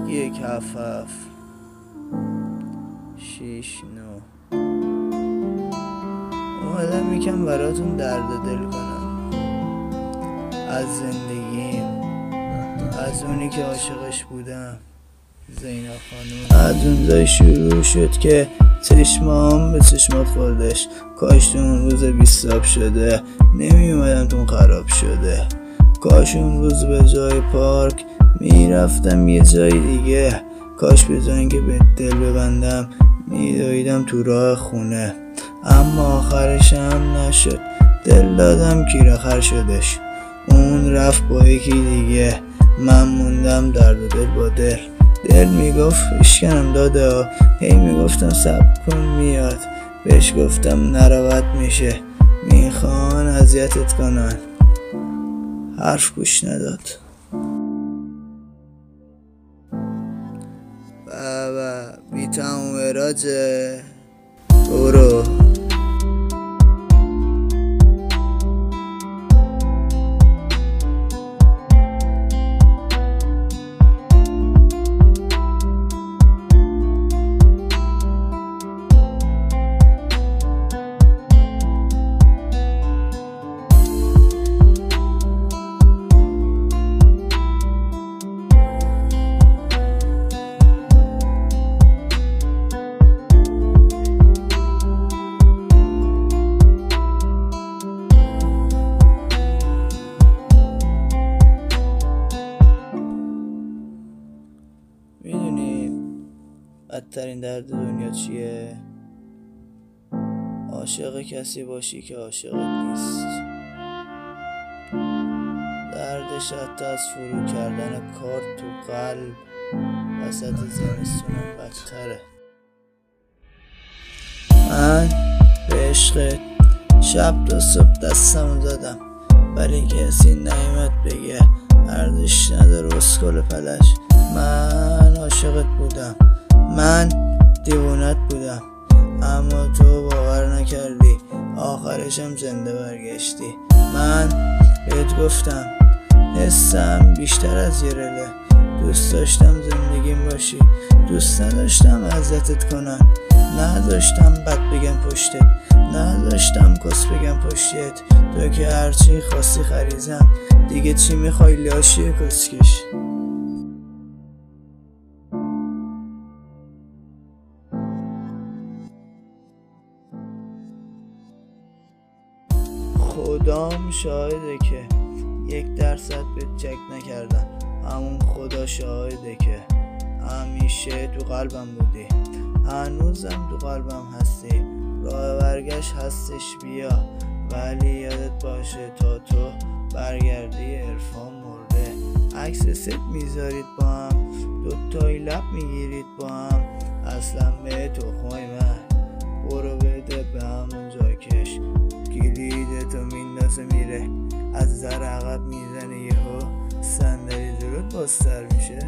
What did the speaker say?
یک هفت 6 9 اومدم یکم براتون درد دل کنم از زندگیم، از اونی که عاشقش بودم، زینب خانوم. از اونجای شروع شد که چشمام به چشمات خوردش. کاش اون روز بیستاب شده نمی اومدم تون خراب شده. کاش اون روز به جای پارک میرفتم یه جای دیگه. کاش به جای اینکه به دل ببندم میدویدم تو راه خونه. اما آخرش هم نشد، دل دادم کیراخر شدش. اون رفت با یکی دیگه، من موندم درد و دل با دل. دل میگفت اشکنم داده، هی میگفتم صبر کن میاد. بهش گفتم نروت میشه، میخوان اذیتت کنن. حرف گوش نداد. بابا بی تموم راجه برو. میدونی بدترین درد دنیا چیه؟ عاشق کسی باشی که عاشقت نیست. دردش حتی از فرو کردن کارت تو قلب وسط زمستونم بدتره. من به عشقت شب تا صبح دستمو زدم، ولی کسی نیامد بگه ارزش نداره اسکل پلش. من عاشقت بودم، من دیوونت بودم، اما تو باور نکردی، آخرشم زنده برگشتی. من بهت گفتم حسم بیشتر از یه رله. دوست داشتم زندگیم باشی، دوست نداشتم اذیتت کنن، نداشتم بد بگم پشتت، نداشتم کس بگم پشتت. تو که هرچی خواستی خریزم، دیگه چی میخوای لاشی کسکش. خدام شاهده که 1% به چک نکردم. همون خدا شاهده که همیشه تو قلبم بودی، هنوزم تو قلبم هستی. راه برگشت هستش بیا، ولی یادت باشه تا تو برگردی عرفان مرده. عکس ست میذارید با هم، دوتایی لب میگیرید با هم. اصلا به تخمای من برو بده به همون جا کش. کلیدتو میندازه میره، از در عقب میزنه یهو صندلی جلوت بازتر میشه.